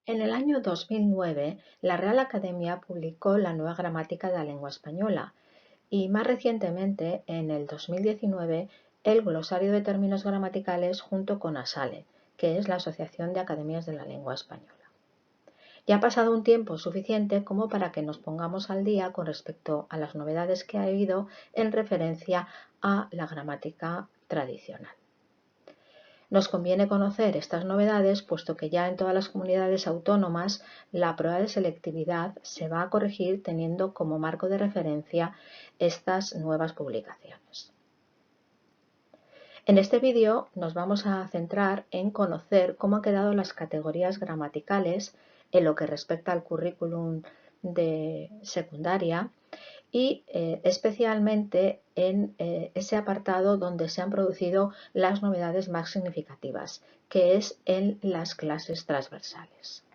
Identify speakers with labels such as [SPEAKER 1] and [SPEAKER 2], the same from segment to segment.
[SPEAKER 1] En el año 2009, la Real Academia publicó la Nueva Gramática de la Lengua Española y más recientemente, en el 2019, el Glosario de Términos Gramaticales junto con ASALE, que es la Asociación de Academias de la Lengua Española. Ya ha pasado un tiempo suficiente como para que nos pongamos al día con respecto a las novedades que ha habido en referencia a la gramática tradicional. Nos conviene conocer estas novedades puesto que ya en todas las comunidades autónomas la prueba de selectividad se va a corregir teniendo como marco de referencia estas nuevas publicaciones. En este vídeo nos vamos a centrar en conocer cómo han quedado las categorías gramaticales en lo que respecta al currículum de secundaria y especialmente en ese apartado donde se han producido las novedades más significativas, que es en las clases transversales.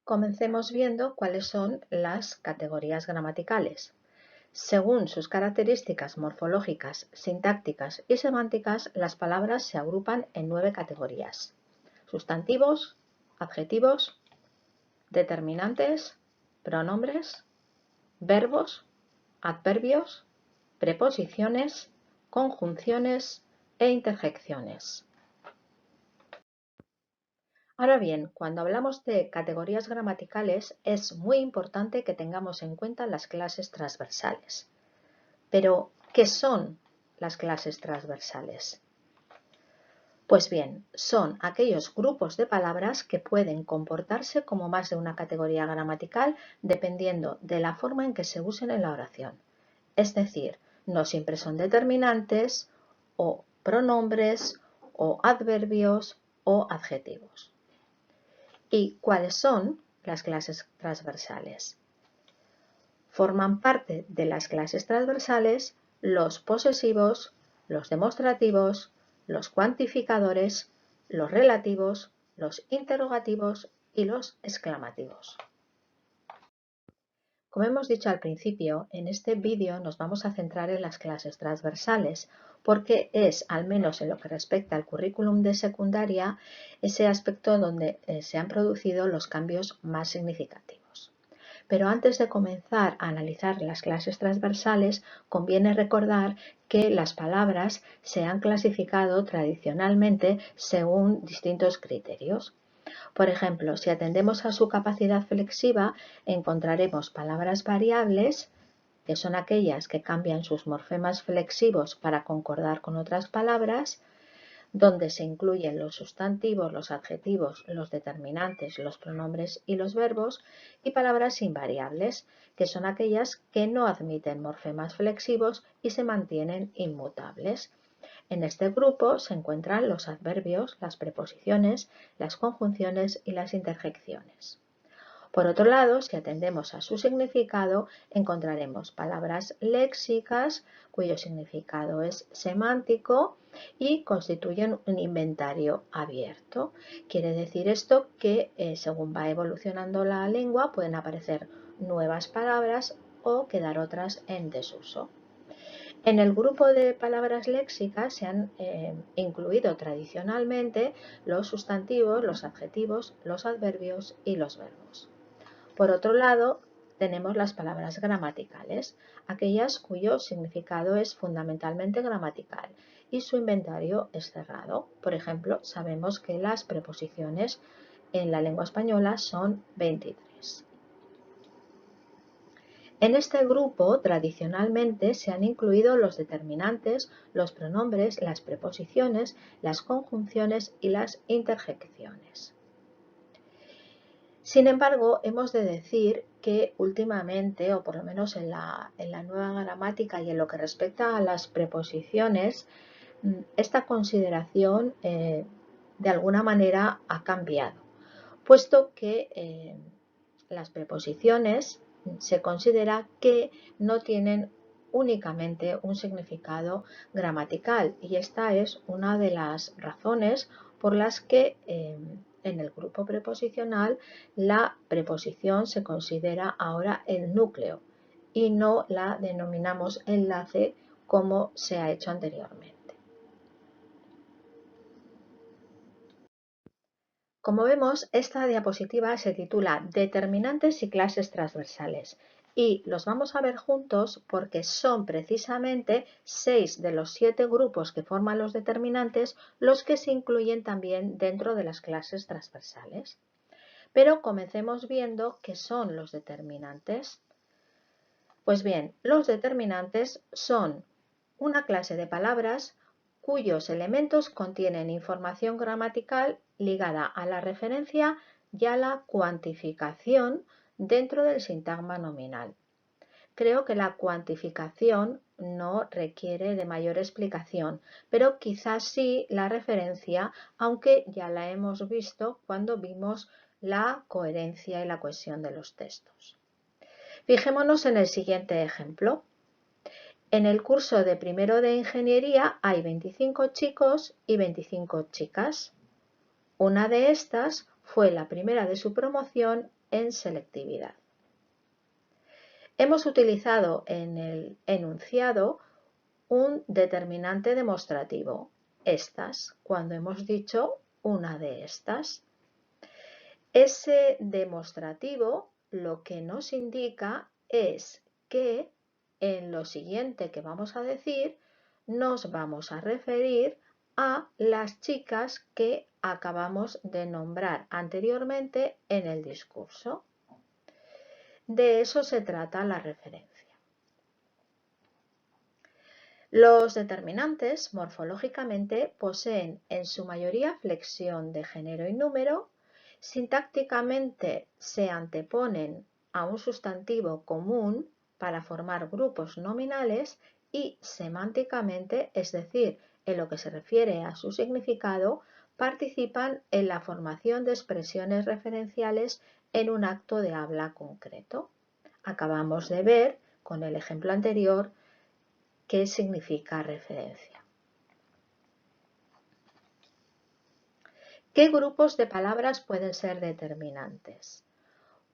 [SPEAKER 1] Comencemos viendo cuáles son las categorías gramaticales. Según sus características morfológicas, sintácticas y semánticas, las palabras se agrupan en 9 categorías: sustantivos, adjetivos, determinantes, pronombres, verbos, adverbios, preposiciones, conjunciones e interjecciones. Ahora bien, cuando hablamos de categorías gramaticales es muy importante que tengamos en cuenta las clases transversales. Pero, ¿qué son las clases transversales? Pues bien, son aquellos grupos de palabras que pueden comportarse como más de una categoría gramatical dependiendo de la forma en que se usen en la oración. Es decir, no siempre son determinantes o pronombres o adverbios o adjetivos. ¿Y cuáles son las clases transversales? Forman parte de las clases transversales los posesivos, los demostrativos, los cuantificadores, los relativos, los interrogativos y los exclamativos. Como hemos dicho al principio, en este vídeo nos vamos a centrar en las clases transversales porque es, al menos en lo que respecta al currículum de secundaria, ese aspecto donde se han producido los cambios más significativos. Pero antes de comenzar a analizar las clases transversales, conviene recordar que las palabras se han clasificado tradicionalmente según distintos criterios. Por ejemplo, si atendemos a su capacidad flexiva, encontraremos palabras variables, que son aquellas que cambian sus morfemas flexivos para concordar con otras palabras, donde se incluyen los sustantivos, los adjetivos, los determinantes, los pronombres y los verbos, y palabras invariables, que son aquellas que no admiten morfemas flexivos y se mantienen inmutables. En este grupo se encuentran los adverbios, las preposiciones, las conjunciones y las interjecciones. Por otro lado, si atendemos a su significado, encontraremos palabras léxicas cuyo significado es semántico y constituyen un inventario abierto. Quiere decir esto que según va evolucionando la lengua pueden aparecer nuevas palabras o quedar otras en desuso. En el grupo de palabras léxicas se han incluido tradicionalmente los sustantivos, los adjetivos, los adverbios y los verbos. Por otro lado, tenemos las palabras gramaticales, aquellas cuyo significado es fundamentalmente gramatical y su inventario es cerrado. Por ejemplo, sabemos que las preposiciones en la lengua española son 23. En este grupo, tradicionalmente, se han incluido los determinantes, los pronombres, las preposiciones, las conjunciones y las interjecciones. Sin embargo, hemos de decir que últimamente, o por lo menos en la nueva gramática y en lo que respecta a las preposiciones, esta consideración de alguna manera ha cambiado, puesto que las preposiciones se considera que no tienen únicamente un significado gramatical y esta es una de las razones por las que en el grupo preposicional la preposición se considera ahora el núcleo y no la denominamos enlace como se ha hecho anteriormente. Como vemos, esta diapositiva se titula Determinantes y clases transversales y los vamos a ver juntos porque son precisamente 6 de los 7 grupos que forman los determinantes los que se incluyen también dentro de las clases transversales. Pero comencemos viendo qué son los determinantes. Pues bien, los determinantes son una clase de palabras cuyos elementos contienen información gramatical ligada a la referencia y a la cuantificación dentro del sintagma nominal. Creo que la cuantificación no requiere de mayor explicación, pero quizás sí la referencia, aunque ya la hemos visto cuando vimos la coherencia y la cohesión de los textos. Fijémonos en el siguiente ejemplo. En el curso de primero de ingeniería hay 25 chicos y 25 chicas. Una de estas fue la primera de su promoción en selectividad. Hemos utilizado en el enunciado un determinante demostrativo, estas, cuando hemos dicho una de estas. Ese demostrativo lo que nos indica es que en lo siguiente que vamos a decir nos vamos a referir a las chicas que acabamos de nombrar anteriormente en el discurso. De eso se trata la referencia. Los determinantes morfológicamente poseen en su mayoría flexión de género y número. Sintácticamente se anteponen a un sustantivo común para formar grupos nominales y semánticamente, es decir, en lo que se refiere a su significado, participan en la formación de expresiones referenciales en un acto de habla concreto. Acabamos de ver con el ejemplo anterior qué significa referencia. ¿Qué grupos de palabras pueden ser determinantes?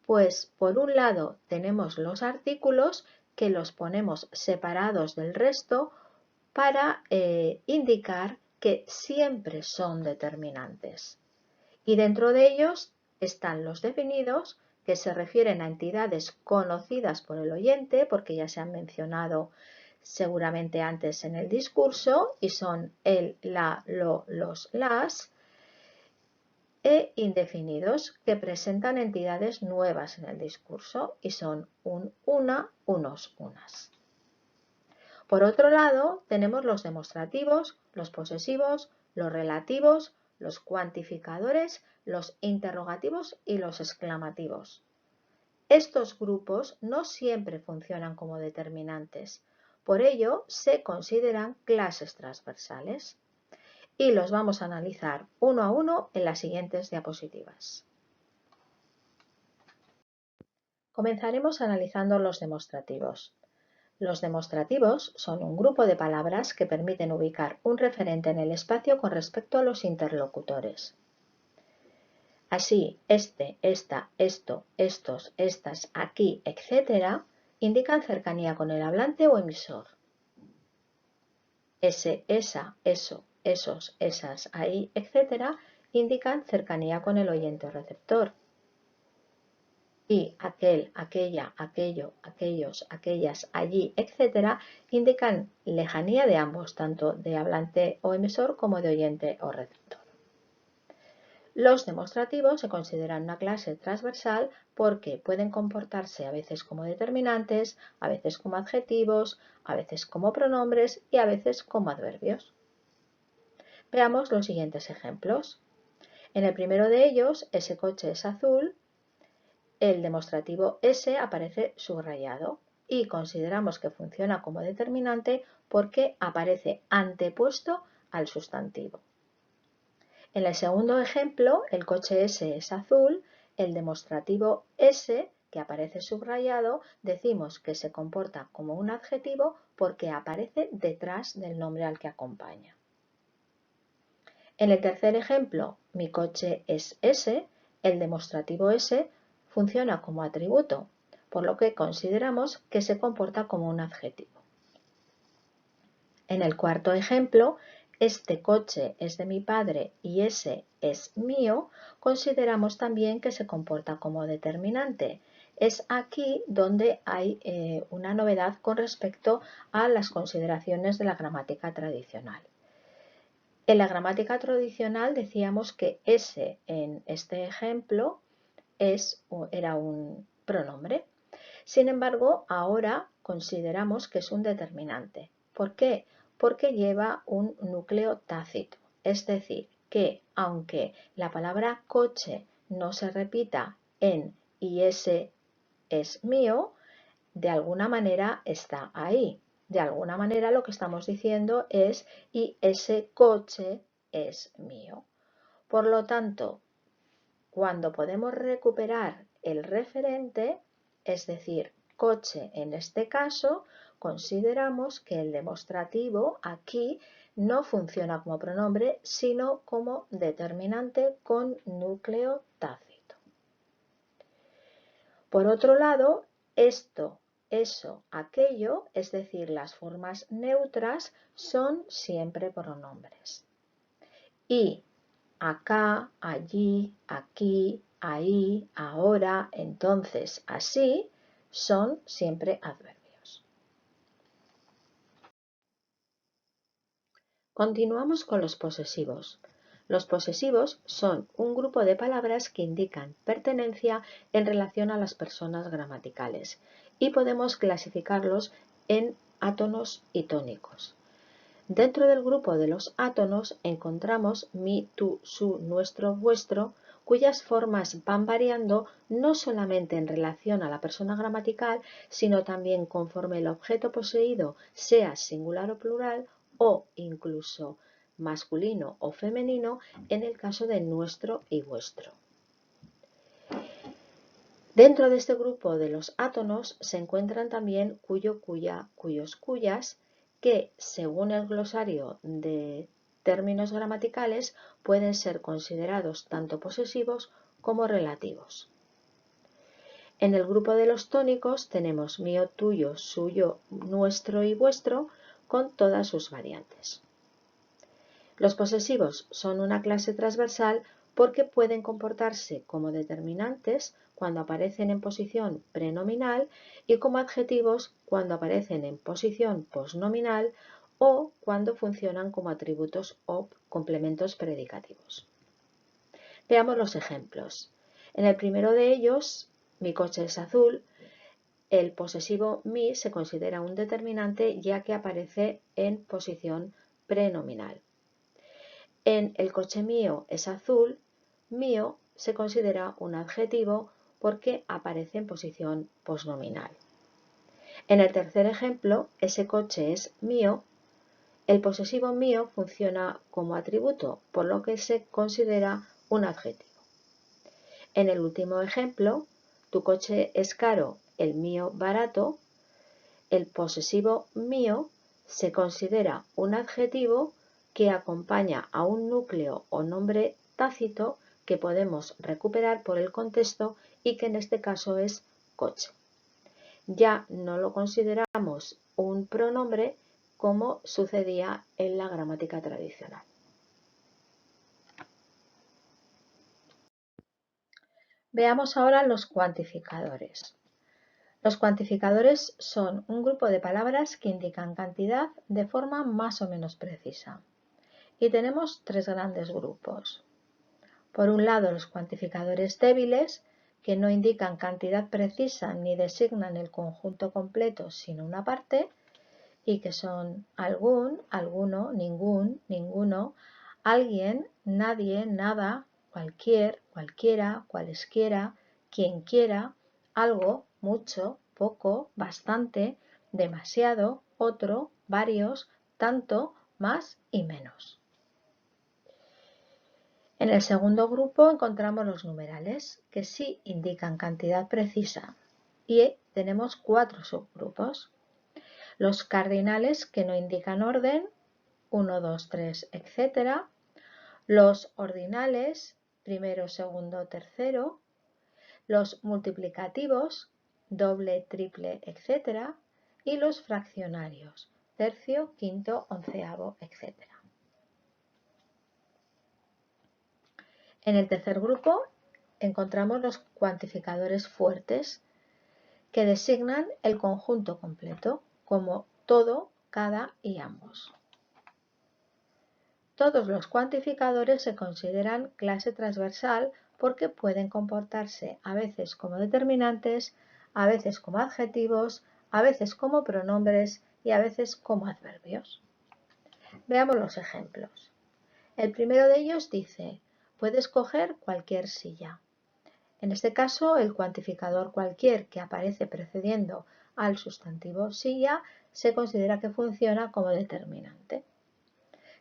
[SPEAKER 1] Pues por un lado tenemos los artículos que los ponemos separados del resto para indicar que siempre son determinantes. Y dentro de ellos están los definidos, que se refieren a entidades conocidas por el oyente, porque ya se han mencionado seguramente antes en el discurso, y son el, la, lo, los, las, e indefinidos, que presentan entidades nuevas en el discurso y son un, una, unos, unas. Por otro lado, tenemos los demostrativos, los posesivos, los relativos, los cuantificadores, los interrogativos y los exclamativos. Estos grupos no siempre funcionan como determinantes, por ello se consideran clases transversales. Y los vamos a analizar uno a uno en las siguientes diapositivas. Comenzaremos analizando los demostrativos. Los demostrativos son un grupo de palabras que permiten ubicar un referente en el espacio con respecto a los interlocutores. Así, este, esta, esto, estos, estas, aquí, etc. indican cercanía con el hablante o emisor. Ese, esa, eso, esos, esas, ahí, etc. indican cercanía con el oyente o receptor. Y aquel, aquella, aquello, aquellos, aquellas, allí, etc. indican lejanía de ambos, tanto de hablante o emisor como de oyente o receptor. Los demostrativos se consideran una clase transversal porque pueden comportarse a veces como determinantes, a veces como adjetivos, a veces como pronombres y a veces como adverbios. Veamos los siguientes ejemplos. En el primero de ellos, ese coche es azul, el demostrativo ese aparece subrayado y consideramos que funciona como determinante porque aparece antepuesto al sustantivo. En el segundo ejemplo, el coche ese es azul, el demostrativo ese, que aparece subrayado, decimos que se comporta como un adjetivo porque aparece detrás del nombre al que acompaña. En el tercer ejemplo, mi coche es ese, el demostrativo ese funciona como atributo, por lo que consideramos que se comporta como un adjetivo. En el cuarto ejemplo, este coche es de mi padre y ese es mío, consideramos también que se comporta como determinante. Es aquí donde hay una novedad con respecto a las consideraciones de la gramática tradicional. En la gramática tradicional decíamos que ese en este ejemplo era un pronombre. Sin embargo, ahora consideramos que es un determinante. ¿Por qué? Porque lleva un núcleo tácito. Es decir, que aunque la palabra coche no se repita en y ese es mío, de alguna manera está ahí. De alguna manera lo que estamos diciendo es y ese coche es mío. Por lo tanto, cuando podemos recuperar el referente, es decir, coche en este caso, consideramos que el demostrativo aquí no funciona como pronombre, sino como determinante con núcleo tácito. Por otro lado, esto, eso, aquello, es decir, las formas neutras, son siempre pronombres. Y acá, allí, aquí, ahí, ahora, entonces, así, son siempre adverbios. Continuamos con los posesivos. Los posesivos son un grupo de palabras que indican pertenencia en relación a las personas gramaticales y podemos clasificarlos en átonos y tónicos. Dentro del grupo de los átonos encontramos mi, tu, su, nuestro, vuestro, cuyas formas van variando no solamente en relación a la persona gramatical, sino también conforme el objeto poseído sea singular o plural o incluso masculino o femenino en el caso de nuestro y vuestro. Dentro de este grupo de los átonos se encuentran también cuyo, cuya, cuyos, cuyas, que según el glosario de términos gramaticales pueden ser considerados tanto posesivos como relativos. En el grupo de los tónicos tenemos mío, tuyo, suyo, nuestro y vuestro con todas sus variantes. Los posesivos son una clase transversal porque pueden comportarse como determinantes cuando aparecen en posición prenominal y como adjetivos cuando aparecen en posición posnominal o cuando funcionan como atributos o complementos predicativos. Veamos los ejemplos. En el primero de ellos, mi coche es azul, el posesivo mi se considera un determinante ya que aparece en posición prenominal. En el coche mío es azul, mío se considera un adjetivo porque aparece en posición posnominal. En el tercer ejemplo, ese coche es mío, el posesivo mío funciona como atributo, por lo que se considera un adjetivo. En el último ejemplo, tu coche es caro, el mío barato, el posesivo mío se considera un adjetivo que acompaña a un núcleo o nombre tácito que podemos recuperar por el contexto y que en este caso es coche. Ya no lo consideramos un pronombre como sucedía en la gramática tradicional. Veamos ahora los cuantificadores. Los cuantificadores son un grupo de palabras que indican cantidad de forma más o menos precisa. Y tenemos tres grandes grupos. Por un lado, los cuantificadores débiles, que no indican cantidad precisa ni designan el conjunto completo, sino una parte, y que son algún, alguno, ningún, ninguno, alguien, nadie, nada, cualquier, cualquiera, cualesquiera, quien quiera, algo, mucho, poco, bastante, demasiado, otro, varios, tanto, más y menos. En el segundo grupo encontramos los numerales, que sí indican cantidad precisa, y tenemos cuatro subgrupos. Los cardinales, que no indican orden, 1, 2, 3, etc. Los ordinales, primero, segundo, tercero. Los multiplicativos, doble, triple, etc. Y los fraccionarios, tercio, quinto, onceavo, etc. En el tercer grupo encontramos los cuantificadores fuertes que designan el conjunto completo, como todo, cada y ambos. Todos los cuantificadores se consideran clase transversal porque pueden comportarse a veces como determinantes, a veces como adjetivos, a veces como pronombres y a veces como adverbios. Veamos los ejemplos. El primero de ellos dice, puedes coger cualquier silla. En este caso, el cuantificador cualquier que aparece precediendo al sustantivo silla se considera que funciona como determinante.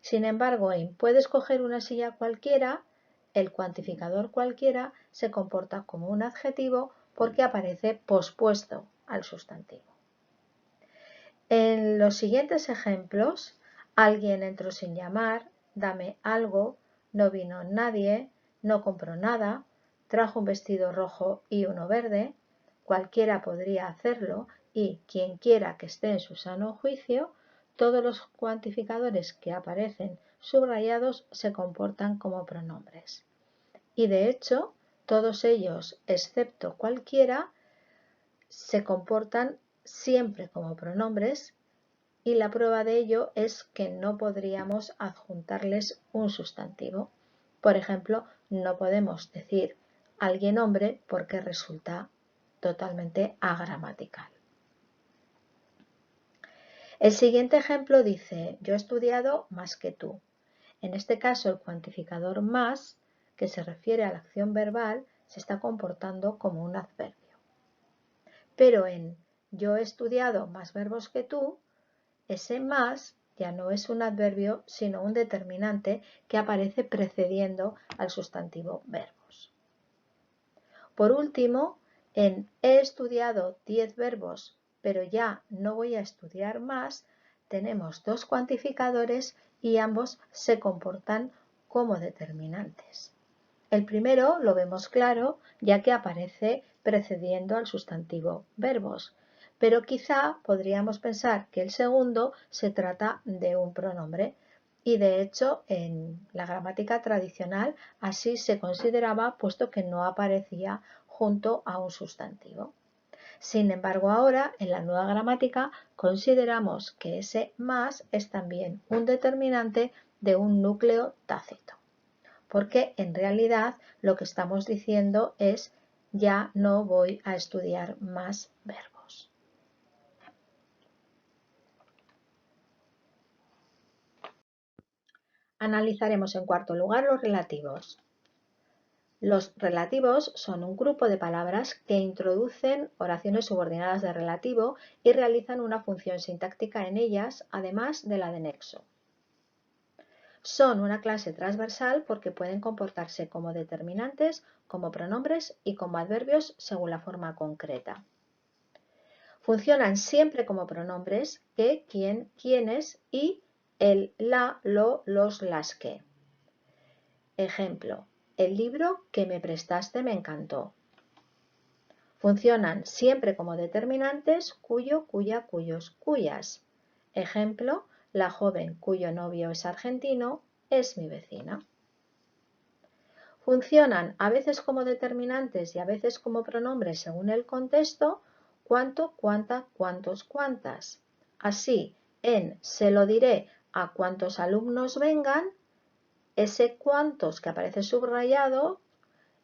[SPEAKER 1] Sin embargo, en puedes coger una silla cualquiera, el cuantificador cualquiera se comporta como un adjetivo porque aparece pospuesto al sustantivo. En los siguientes ejemplos, alguien entró sin llamar, dame algo, no vino nadie, no compró nada, trajo un vestido rojo y uno verde, cualquiera podría hacerlo y quien quiera que esté en su sano juicio, todos los cuantificadores que aparecen subrayados se comportan como pronombres. Y de hecho, todos ellos, excepto cualquiera, se comportan siempre como pronombres y la prueba de ello es que no podríamos adjuntarles un sustantivo. Por ejemplo, no podemos decir alguien hombre porque resulta totalmente agramatical. El siguiente ejemplo dice, yo he estudiado más que tú. En este caso, el cuantificador más, que se refiere a la acción verbal, se está comportando como un adverbio. Pero en yo he estudiado más verbos que tú, ese más ya no es un adverbio, sino un determinante que aparece precediendo al sustantivo verbos. Por último, en he estudiado 10 verbos, pero ya no voy a estudiar más, tenemos dos cuantificadores y ambos se comportan como determinantes. El primero lo vemos claro, ya que aparece precediendo al sustantivo verbos, pero quizá podríamos pensar que el segundo se trata de un pronombre y de hecho en la gramática tradicional así se consideraba puesto que no aparecía junto a un sustantivo. Sin embargo, ahora en la nueva gramática consideramos que ese más es también un determinante de un núcleo tácito, porque en realidad lo que estamos diciendo es ya no voy a estudiar más verbos. Analizaremos en cuarto lugar los relativos. Los relativos son un grupo de palabras que introducen oraciones subordinadas de relativo y realizan una función sintáctica en ellas, además de la de nexo. Son una clase transversal porque pueden comportarse como determinantes, como pronombres y como adverbios según la forma concreta. Funcionan siempre como pronombres que, quién, quiénes y el, la, lo, los, las que. Ejemplo, el libro que me prestaste me encantó. Funcionan siempre como determinantes cuyo, cuya, cuyos, cuyas. Ejemplo, la joven cuyo novio es argentino es mi vecina. Funcionan a veces como determinantes y a veces como pronombres según el contexto, cuánto, cuánta, cuántos, cuántas. Así, en se lo diré a cuantos alumnos vengan, ese cuantos que aparece subrayado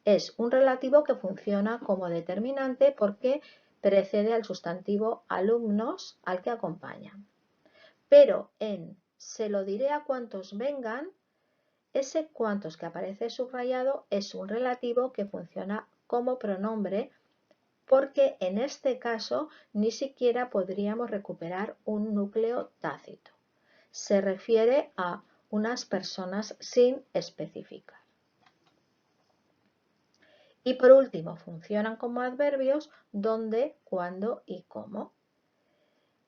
[SPEAKER 1] es un relativo que funciona como determinante porque precede al sustantivo alumnos al que acompaña. Pero en se lo diré a cuantos vengan, ese cuantos que aparece subrayado es un relativo que funciona como pronombre porque en este caso ni siquiera podríamos recuperar un núcleo tácito. Se refiere a unas personas sin especificar. Y por último, funcionan como adverbios donde, cuándo y cómo.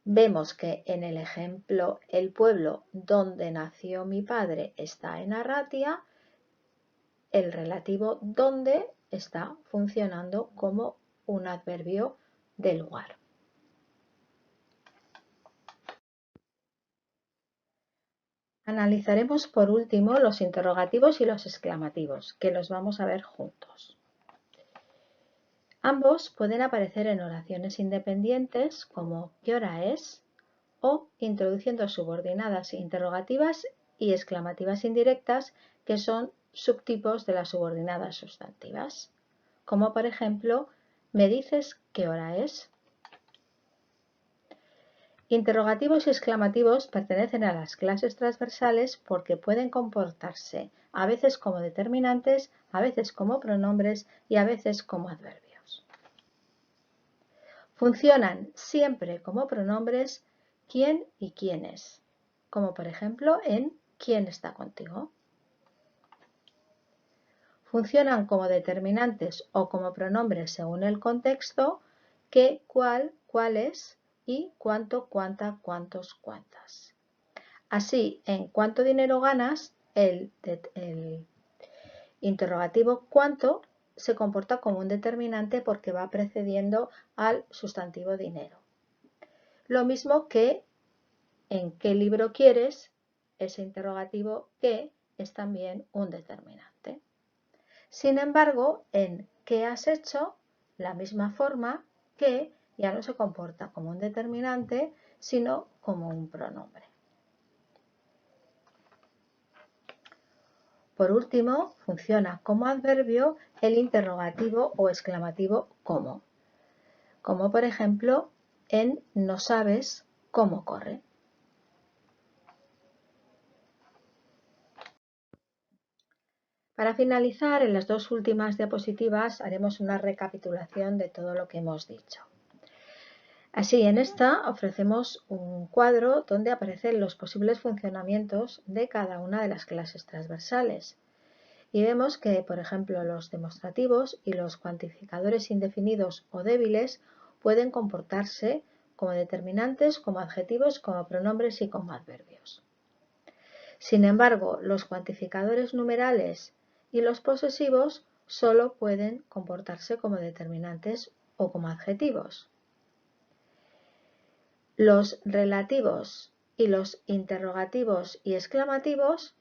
[SPEAKER 1] Vemos que en el ejemplo el pueblo donde nació mi padre está en Arratia, el relativo donde está funcionando como un adverbio de lugar. Analizaremos por último los interrogativos y los exclamativos, que los vamos a ver juntos. Ambos pueden aparecer en oraciones independientes como ¿qué hora es? O introduciendo subordinadas interrogativas y exclamativas indirectas, que son subtipos de las subordinadas sustantivas, como por ejemplo ¿me dices qué hora es? Interrogativos y exclamativos pertenecen a las clases transversales porque pueden comportarse a veces como determinantes, a veces como pronombres y a veces como adverbios. Funcionan siempre como pronombres quién y quiénes, como por ejemplo en ¿quién está contigo? Funcionan como determinantes o como pronombres según el contexto qué, cuál, cuáles y cuánto, cuánta, cuántos, cuántas. Así, en cuánto dinero ganas, el interrogativo cuánto se comporta como un determinante porque va precediendo al sustantivo dinero. Lo mismo que en qué libro quieres, ese interrogativo qué es también un determinante. Sin embargo, en qué has hecho, la misma forma que ya no se comporta como un determinante, sino como un pronombre. Por último, funciona como adverbio el interrogativo o exclamativo cómo, como por ejemplo en no sabes cómo corre. Para finalizar, en las dos últimas diapositivas haremos una recapitulación de todo lo que hemos dicho. Así, en esta ofrecemos un cuadro donde aparecen los posibles funcionamientos de cada una de las clases transversales. Y vemos que, por ejemplo, los demostrativos y los cuantificadores indefinidos o débiles pueden comportarse como determinantes, como adjetivos, como pronombres y como adverbios. Sin embargo, los cuantificadores numerales y los posesivos solo pueden comportarse como determinantes o como adjetivos. Los relativos y los interrogativos y exclamativos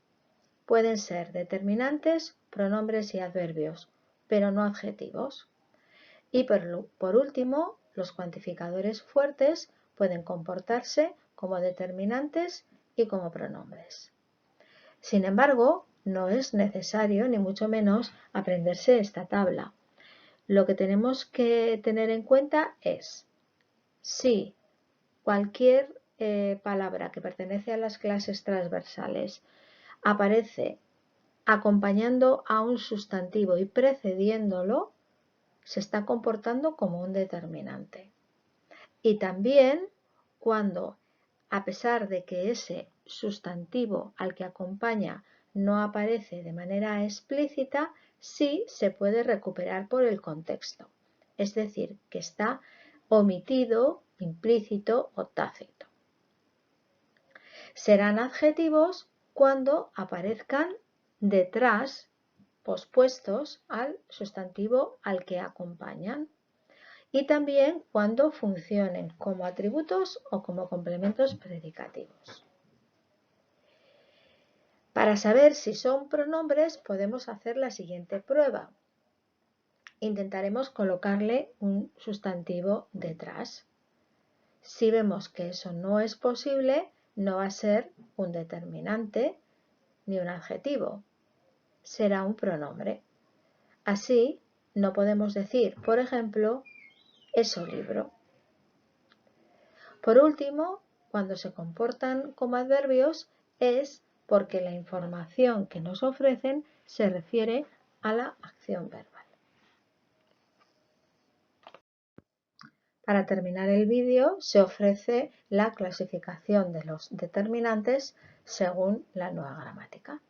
[SPEAKER 1] pueden ser determinantes, pronombres y adverbios, pero no adjetivos. Y por último, los cuantificadores fuertes pueden comportarse como determinantes y como pronombres. Sin embargo, no es necesario, ni mucho menos, aprenderse esta tabla. Lo que tenemos que tener en cuenta es si cualquier palabra que pertenece a las clases transversales aparece acompañando a un sustantivo y precediéndolo, se está comportando como un determinante. Y también cuando, a pesar de que ese sustantivo al que acompaña no aparece de manera explícita, sí se puede recuperar por el contexto. Es decir, que está omitido, implícito o tácito. Serán adjetivos cuando aparezcan detrás, pospuestos al sustantivo al que acompañan, y también cuando funcionen como atributos o como complementos predicativos. Para saber si son pronombres podemos hacer la siguiente prueba. Intentaremos colocarle un sustantivo detrás. Si vemos que eso no es posible, no va a ser un determinante ni un adjetivo, será un pronombre. Así, no podemos decir, por ejemplo, eso libro. Por último, cuando se comportan como adverbios es porque la información que nos ofrecen se refiere a la acción verbal. Para terminar el vídeo se ofrece la clasificación de los determinantes según la nueva gramática.